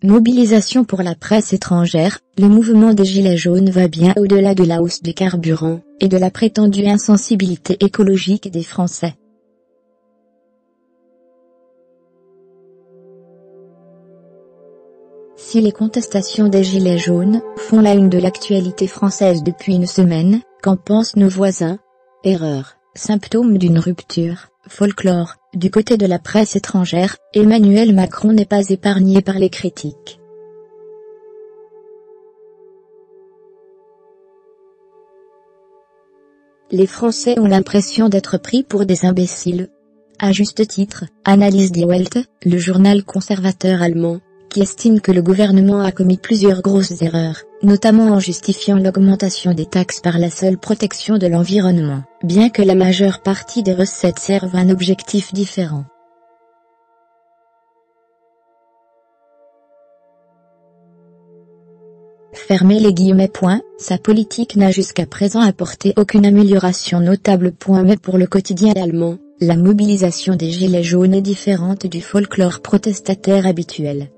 Mobilisation pour la presse étrangère, le mouvement des Gilets jaunes va bien au-delà de la hausse du carburant, et de la prétendue insensibilité écologique des Français. Si les contestations des Gilets jaunes font la une de l'actualité française depuis une semaine, qu'en pensent nos voisins? Erreur, symptôme d'une rupture, folklore. Du côté de la presse étrangère, Emmanuel Macron n'est pas épargné par les critiques. Les Français ont l'impression d'être pris pour des imbéciles. À juste titre, analyse Die Welt, le journal conservateur allemand, qui estime que le gouvernement a commis plusieurs grosses erreurs, notamment en justifiant l'augmentation des taxes par la seule protection de l'environnement, bien que la majeure partie des recettes servent un objectif différent. Fermez les guillemets. Sa politique n'a jusqu'à présent apporté aucune amélioration notable. Mais pour le quotidien allemand, la mobilisation des Gilets jaunes est différente du folklore protestataire habituel.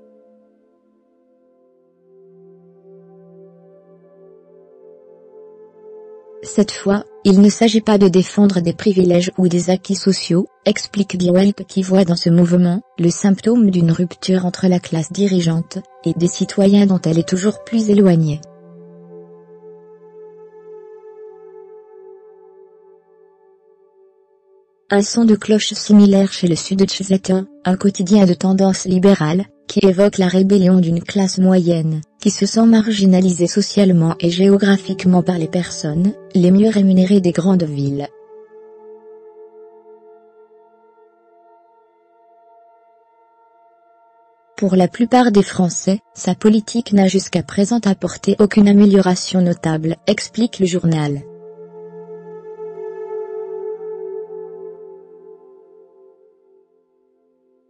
Cette fois, il ne s'agit pas de défendre des privilèges ou des acquis sociaux, explique Die Welt, qui voit dans ce mouvement le symptôme d'une rupture entre la classe dirigeante et des citoyens dont elle est toujours plus éloignée. Un son de cloche similaire chez le Süddeutsche, un quotidien de tendance libérale, qui évoque la rébellion d'une classe moyenne, qui se sent marginalisée socialement et géographiquement par les personnes les mieux rémunérées des grandes villes. Pour la plupart des Français, sa politique n'a jusqu'à présent apporté aucune amélioration notable, explique le journal.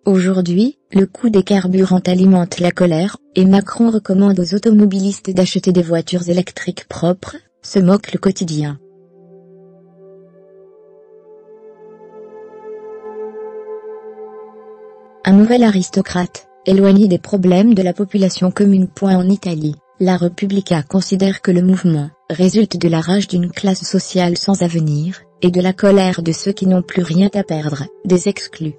Aujourd'hui, le coût des carburants alimente la colère, et Macron recommande aux automobilistes d'acheter des voitures électriques propres, se moque le quotidien. Un nouvel aristocrate, éloigné des problèmes de la population commune. En Italie, la Repubblica considère que le mouvement résulte de la rage d'une classe sociale sans avenir, et de la colère de ceux qui n'ont plus rien à perdre, des exclus.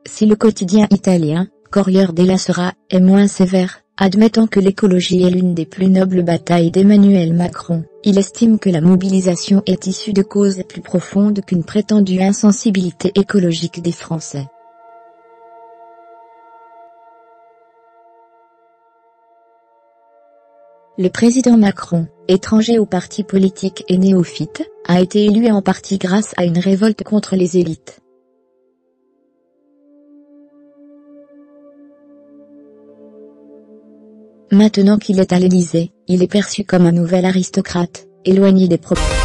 Si le quotidien italien, Corriere della Sera, est moins sévère, admettant que l'écologie est l'une des plus nobles batailles d'Emmanuel Macron, il estime que la mobilisation est issue de causes plus profondes qu'une prétendue insensibilité écologique des Français. Le président Macron, étranger au parti politique et néophyte, a été élu en partie grâce à une révolte contre les élites. Maintenant qu'il est à l'Élysée, il est perçu comme un nouvel aristocrate, éloigné des problèmes.